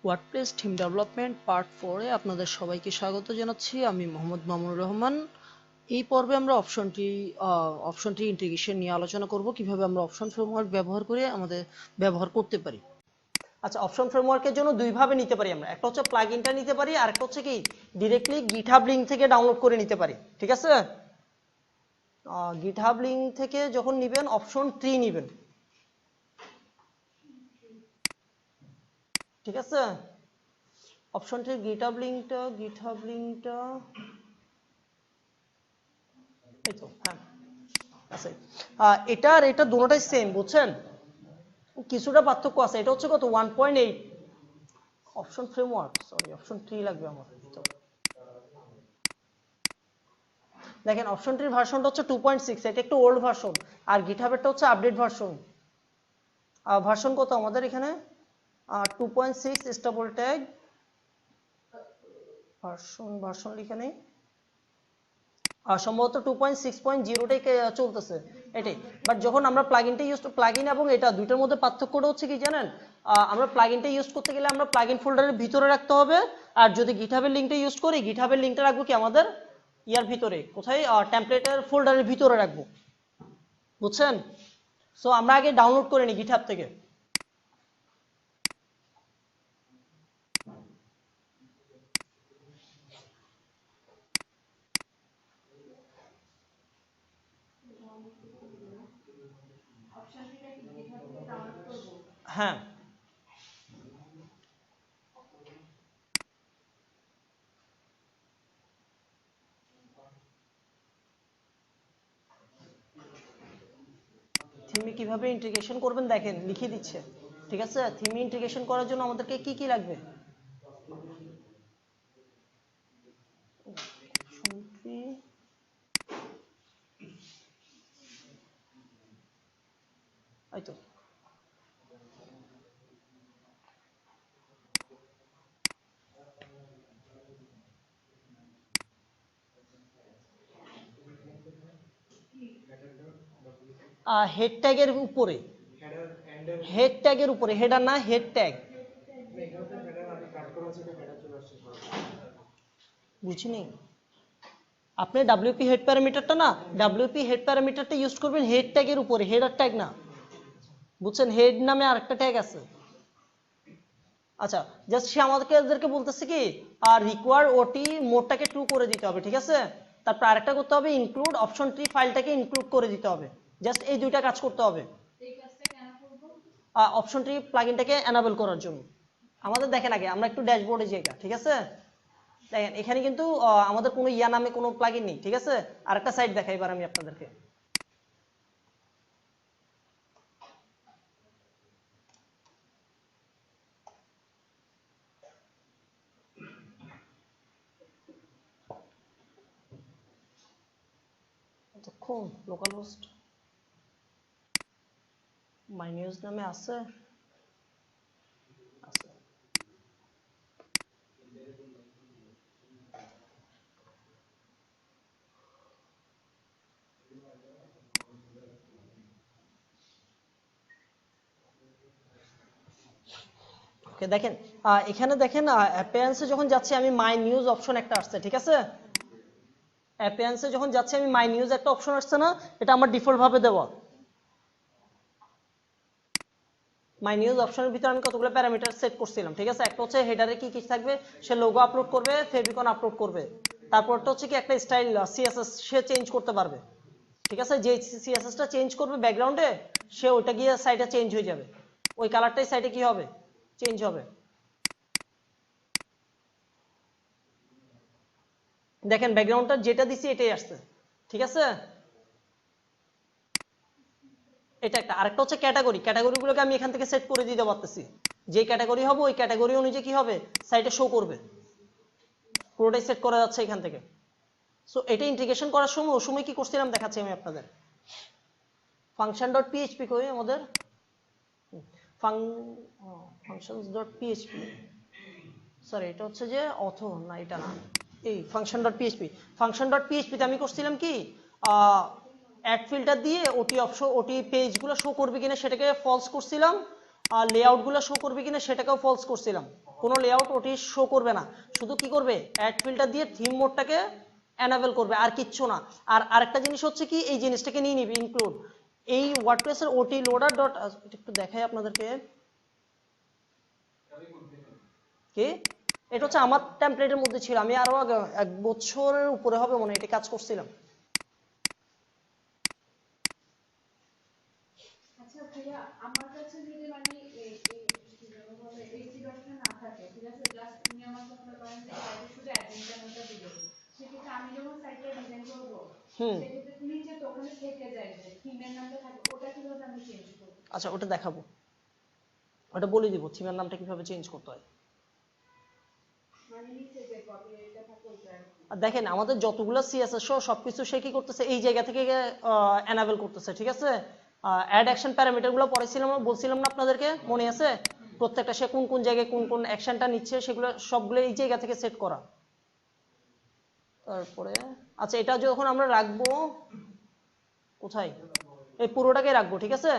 WordPress theme development part 4 এ আপনাদের সবাইকে স্বাগত জানাচ্ছি। আমি মোহাম্মদ মামুনুর রহমান। এই পর্বে আমরা অপশনটি ইন্টিগ্রেশন নিয়ে আলোচনা করব, কিভাবে আমরা অপশন ফ্রেমওয়ার্ক ব্যবহার করতে পারি। আচ্ছা, অপশন ফ্রেমওয়ার্কের জন্য দুই ভাবে নিতে পারি আমরা, একটা হচ্ছে প্লাগইনটা নিতে পারি আর একটা হচ্ছে কি ডিরেক্টলি গিটহাব লিংক থেকে ডাউনলোড করে নিতে পারি। ঠিক আছে, গিটহাব লিংক থেকে যখন নেবেন অপশন ট্রি নেবেন। ঠিক আছে, অপশন ট্রি গিটহাব লিংকটা এই তো, হ্যাঁ আছে। এটা আর এটা দুটোটাই সেম, বুঝছেন? কিছুটা পার্থক্য আছে। এটা হচ্ছে কত 1.8 option framework, sorry option tree লাগবে আমার। দেখেন অপশন ট্রির ভার্সনটা হচ্ছে 2.6, এটা একটু ওল্ড ভার্সন, আর গিটহাবেরটা হচ্ছে আপডেট ভার্সন। ভার্সন কত আমাদের এখানে 2.6 স্টেবল ট্যাগ ভার্সন লিখে নেই, সম্ভবত 2.6.0টাই চলতেছে এটাই। বাট যখন আমরা প্লাগইন এবং এটা দুইটার মধ্যে পার্থক্যটা হচ্ছে কি জানেন, আমরা প্লাগইনটা ইউজ করতে গেলে আমরা প্লাগইন ফোল্ডারের ভিতরে রাখতে হবে, আর যদি গিটহাবের লিংকটা ইউজ করি গিটহাবের লিংকটা রাখবো কি আমাদের ইয়ার ভিতরে, কোথায় টেমপ্লেটের ফোল্ডারের ভিতরে রাখবো, বুঝছেন? সো আমরা আগে ডাউনলোড করে নিই গিটহাব থেকে। হ্যাঁ, থিমে কিভাবে ইন্টিগ্রেশন করবেন দেখেন লিখে দিচ্ছে। ঠিক আছে, থিমে ইন্টিগ্রেশন করার জন্য আমাদেরকে কি কি লাগবে? এই তো, হেড ট্যাগের উপরে, হেডার না, হেড ট্যাগ। বুঝিনি, আপনি ডাব্লিউপি হেড প্যারামিটারটা না, ডাব্লিউপি হেড প্যারামিটারটা ইউজ করবেন হেড ট্যাগের উপরে, হেডার ট্যাগ না, বুঝছেন? হেড নামে আরেকটা ট্যাগ আছে। আচ্ছা, জাস্ট সে আমাদেরকে বলতেছে কি রিকোয়ার ওটি মোডটাকে 2 করে দিতে হবে। ঠিক আছে, তারপর আরেকটা করতে হবে ইনক্লুড অপশন ট্রি ফাইলটাকে ইনক্লুড করে দিতে হবে। জাস্ট এই দুইটা কাজ করতে হবে অপশন ট্রি প্লাগইনটাকে এনাবল করার জন্য। আমাদের দেখেন আগে আমরা একটু ড্যাশবোর্ডে যাই। ঠিক আছে, দেখেন এখানে কিন্তু আমাদের কোনো ইয়া নামে কোনো প্লাগইন নেই। ঠিক আছে, আরেকটা সাইট দেখাই এবার আমি আপনাদেরকে। লোকাল হোস্ট মাই নিউজ নামে আছে। ওকে, দেখেন এখানে দেখেন অ্যাপিয়ারেন্সে যখন যাচ্ছি আমি মাই নিউজ অপশন একটা আসছে। ঠিক আছে, অ্যাপিয়ারেন্সে যখন যাচ্ছি আমি মাই নিউজ একটা অপশন আসছে না, এটা আমার ডিফল্ট ভাবে দেওয়া। মাই নিউজ অপশনের ভিতরে আমি কতগুলো প্যারামিটার সেট করছিলাম। ঠিক আছে, একটা হচ্ছে হেডারে কি কি থাকবে, সে লোগো আপলোড করবে, ফেভিকন আপলোড করবে। তারপরটা হচ্ছে কি একটা স্টাইল সিএসএস সে চেঞ্জ করতে পারবে। ঠিক আছে, যে সিএসএসটা চেঞ্জ করবে ব্যাকগ্রাউন্ডে, সে ওইটা গিয়ে সাইটে চেঞ্জ হয়ে যাবে, ওই কালারটাই সাইটে কি হবে, চেঞ্জ হবে। দেখেন ব্যাকগ্রাউন্ডটা যেটা দিছি এটাই আসছে। ঠিক আছে, এটা একটা। আরেকটা হচ্ছে ক্যাটাগরি, ক্যাটাগরিগুলোকে আমি এখান থেকে সেট করে দিতে পারতেছি। যে ক্যাটাগরি হবে ওই ক্যাটাগরি অনুযায়ী কি হবে, সাইটে শো করবে। পুরোটাই সেট করা যাচ্ছে এখান থেকে। সো এটা ইন্টিগ্রেশন করার সময় ওই সময় কি করছিলাম দেখাচ্ছি আমি আপনাদের। ফাংশন ডট পিএইচপি কই আমাদের, ফাংশনস ডট পিএইচপি, সরি এটা হচ্ছে যে না এটা না, এই function dot PHP. Function dot পিএইচপিতে আমি করছিলাম কি অ্যাড ফিল্টার দিয়ে ওটি পেজগুলো শো করবে কিনা সেটাকে ফলস করছিলাম। লেআউট গুলো শো করবে কিনা সেটাকেও ফলস করছিলাম, কোনো লেআউট ওটি শো করবে না, শুধু কি করবে অ্যাড ফিল্টার দিয়ে থিম মোডটাকে এনাবেল করবে আর কিচ্ছু না। আর আরেকটা জিনিস হচ্ছে কি এই জিনিসটাকে নিয়ে নিবে ইনক্লুড এই ওয়ার্ডপ্রেসের ওটি লোডার ডট, একটু দেখাই আপনাদেরকে কি এটা হচ্ছে আমার টেমপ্লেটের মধ্যে ছিল, আমি আরো আগে 1 বছরের উপরে হবে মনে হয় এটা কাজ করছিলাম। আচ্ছা ভাইয়া, আমার কাছে যদি মানে এই সিলেকশন না থাকে, ঠিক আছে, জাস্ট তুমি আমাকে মনে করেন যে সাইটে শুধু অ্যাডমিন প্যানেলটা দিলে, সেক্ষেত্রে আমি যখন সাইটটা ডিজাইন করব, সেক্ষেত্রে তুমি যে ওখানে থেকে যায় যে থিমের নামটা থাকে, ওটা কিভাবে আমি চেঞ্জ করব? আচ্ছা ওটা দেখাবো, ওটা বলে দিব থিমের নামটা কিভাবে চেঞ্জ করতে হয়। মানে নিচে যে কপি এটা থাকে ওটা আর কি। আর দেখেন আমাদের যতগুলো সিএসএস সহ সবকিছু সে কি করতেছে এই জায়গা থেকে এনাবেল করতেছে, ঠিক আছে। অ্যাড অ্যাকশন প্যারামিটার গুলো পড়েছিলাম বলছিলাম না আপনাদেরকে, মনে আছে? প্রত্যেকটা সে কোন কোন জায়গায় কোন কোন অ্যাকশনটা নিচ্ছে সেগুলো সবগুলো এই জায়গা থেকে সেট করা। তারপরে আচ্ছা এটা যখন আমরা রাখবো কোথায়, এই পুরোটাকে রাখবো, ঠিক আছে।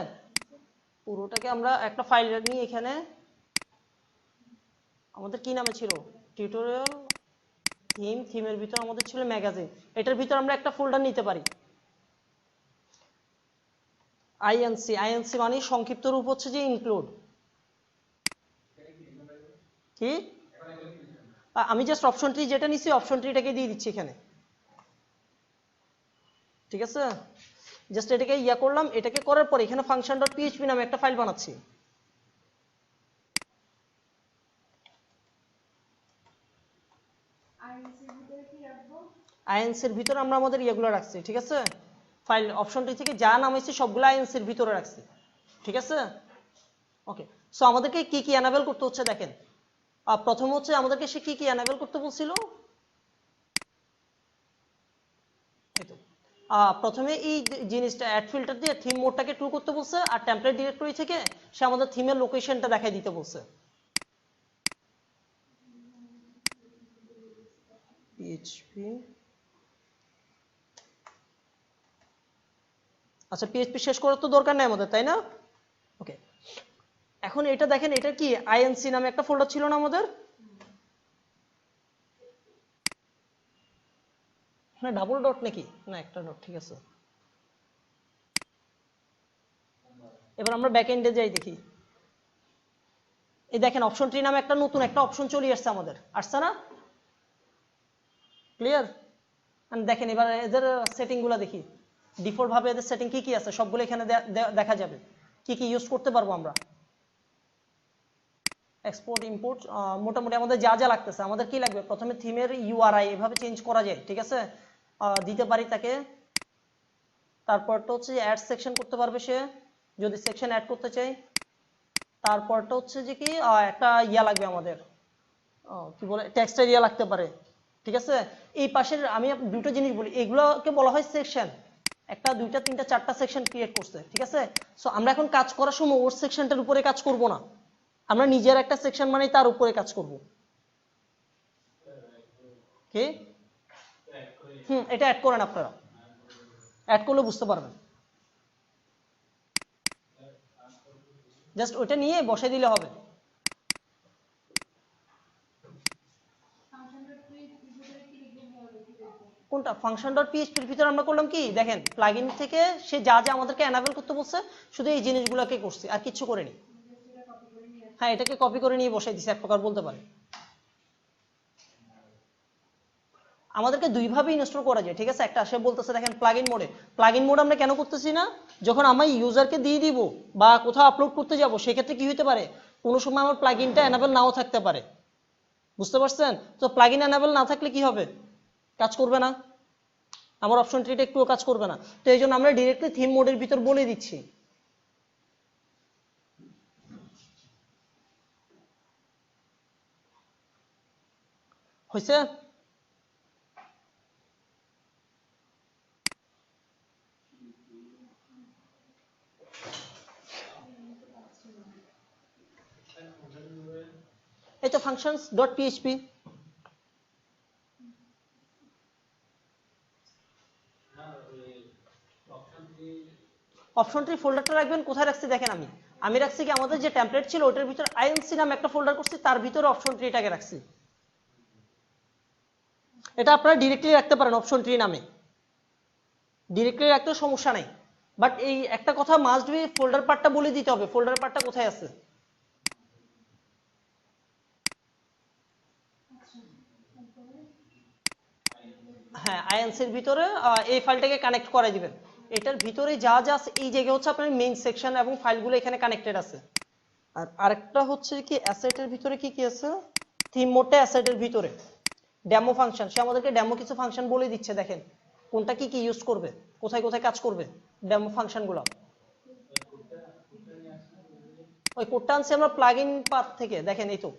পুরোটাকে আমরা একটা ফাইল নিয়ে এখানে আমাদের কি নামে ছিল টিউটোরিয়াল থিম, থিমের ভিতর আমাদের ছিল ম্যাগাজিন, এটার ভিতর আমরা একটা ফোল্ডার নিতে পারি আইএনসি, আইএনসি মানে সংক্ষিপ্ত রূপ হচ্ছে যে ইনক্লুড। কি আমি জাস্ট অপশন ট্রি যেটা নিছি অপশন ট্রিটাকে দিয়ে দিচ্ছি এখানে, ঠিক আছে। জাস্ট এটাকে ইয়া করলাম, এটাকে করার পর এখানে ফাংশন ডট পিএইচপি নামে একটা ফাইল বানাচ্ছি। আইএনসির ভিতরে কি রাখবো? আইএনসির ভিতরে আমরা আমাদের ইয়েগুলো রাখছি, ঠিক আছে। ফাইল অপশন ট্রি থেকে যা নামাইছি সবগুলো আইএনসির ভিতরে রাখছি, ঠিক আছে। ওকে, সো আমাদেরকে কি কি এনাবেল করতে হচ্ছে দেখেন। প্রথম হচ্ছে আমাদেরকে সে কি কি এনাবেল করতে বলছিল, এই তো প্রথমে এই জিনিসটা অ্যাড ফিল্টার দিয়ে থিম মোডটাকে ট্রু করতে বলছে, আর টেমপ্লেট ডিরেক্টরি থেকে সে আমাদের থিমের লোকেশনটা দেখাই দিতে বলছে। পিএইচপি, আচ্ছা পিএইচপি শেষ করার তো দরকার নাই আমাদের, তাই না? ওকে, এখন এটা দেখেন এটা কি আইএনসি নামে একটা ফোল্ডার ছিল না আমাদের, না ডাবল ডট নাকি, না একটা ডট, ঠিক আছে। এবার আমরা ব্যাক এন্ডে যাই দেখি, এই দেখেন অপশন ট্রি নামে একটা নতুন একটা অপশন চলে আসছে আমাদের, আসছে না? ক্লিয়ার? দেখেন এবার এদের সেটিং গুলা দেখি, ডিফল্ট ভাবে এদের সেটিং কি কি আছে সবগুলো এখানে দেখা যাবে, কি কি ইউজ করতে পারবো আমরা। এক্সপোর্ট ইম্পোর্ট মোটামুটি আমাদের যা যা লাগতেছে, আমাদের কি লাগবে প্রথমে থিমের ইউআরআই এভাবে চেঞ্জ করা যায়, ঠিক আছে, দিতে পারি তাকে। তারপরটা হচ্ছে অ্যাড সেকশন করতে পারবে সে যদি সেকশন অ্যাড করতে চাই। তারপরটা হচ্ছে যে কি একটা ইয়া লাগবে আমাদের, কি বলে টেক্সট এরিয়া লাগতে পারে, ঠিক আছে। এই পাশের আমি দুটো জিনিস বলি, এগুলোকে বলা হয় সেকশন, একটা দুইটা তিনটা চারটা সেকশন ক্রিয়েট করছে, ঠিক আছে। সো আমরা এখন কাজ করার সময় ওর সেকশনটার উপরে কাজ করব না, আমরা নিজের একটা সেকশন মানে তার উপরে কাজ করব। কি এটা অ্যাড করেন আপনারা, অ্যাড করলে বুঝতে পারবেন, জাস্ট ওইটা নিয়ে বসাই দিলে হবে। ফাংশন ডট পিএইচপি ভিতরে কি লিখবো বলো, কি লিখবো? কোনটা ফাংশন ডট পিএইচপির ভিতরে আমরা করলাম কি দেখেন প্লাগইন থেকে সে যা যা আমাদেরকে এনাবেল করতে বলছে শুধু এই জিনিসগুলোকে করছি আর কিছু করিনি। সেটা কপি করে নিয়ে আসবো। হ্যাঁ এটাকে কপি করে নিয়ে বসাই দিছি এক প্রকার বলতে পারে। আমাদেরকে দুইভাবে ইনস্টল করা যায়, ঠিক আছে। একটা সে বলতেছে দেখেন প্লাগইন মোডে, প্লাগইন মোড আমরা কেন করতেছি না, যখন আমি ইউজারকে দিয়ে দিব বা কোথাও আপলোড করতে যাব সেক্ষেত্রে কি হতে পারে কোনো সময় আমার প্লাগইনটা এনাবেল নাও থাকতে পারে, বুঝতে পারছেন? তো প্লাগইন এনাবেল না থাকলে কি হবে, কাজ করবে না, আমার অপশন ট্রিটা একটুও কাজ করবে না। তো এই জন্য আমরা ডিরেক্টলি থিম মোডের ভিতর বলে দিচ্ছি। হয়েছে? এই তো functions dot PHP, option tree ফোল্ডারটা রাখবেন কোথায় রাখছি দেখেন আমি আমি রাখছি কি আমাদের যে টেমপ্লেট ছিল ওটার ভিতরে আইএনসি নামে একটা ফোল্ডার করছি, তার ভিতরে অপশন ট্রিটাকে রাখছি। এটা আপনারা ডিরেক্টলি রাখতে পারেন অপশন ট্রি নামে, ডিরেক্টলি রাখতে সমস্যা নাই। বাট এই একটা কথা মাস্ট বি, ফোল্ডার পার্টটা বলে দিতে হবে, ফোল্ডার পার্টটা কোথায় আছে। হ্যাঁ, আইএনসির ভিতরে এই ফাইলটাকে কানেক্ট করে দিবেন। এটার ভিতরে যা যা আছে এই জায়গায় হচ্ছে আপনার মেইন সেকশন এবং ফাইলগুলো এখানে কানেক্টেড আছে। আর আরেকটা হচ্ছে কি অ্যাসেটের ভিতরে কি কি আছে, থিম মোডটা অ্যাসেটের ভিতরে, ডেমো ফাংশন, সে আমাদেরকে ডেমো কিছু ফাংশন বলে দিচ্ছে, দেখেন কোনটা কি কি ইউজ করবে, কোথায় কোথায় কাজ করবে ডেমো ফাংশনগুলো। ওই কোডটা আনছি আমরা প্লাগইন পাথ থেকে, দেখেন এই তো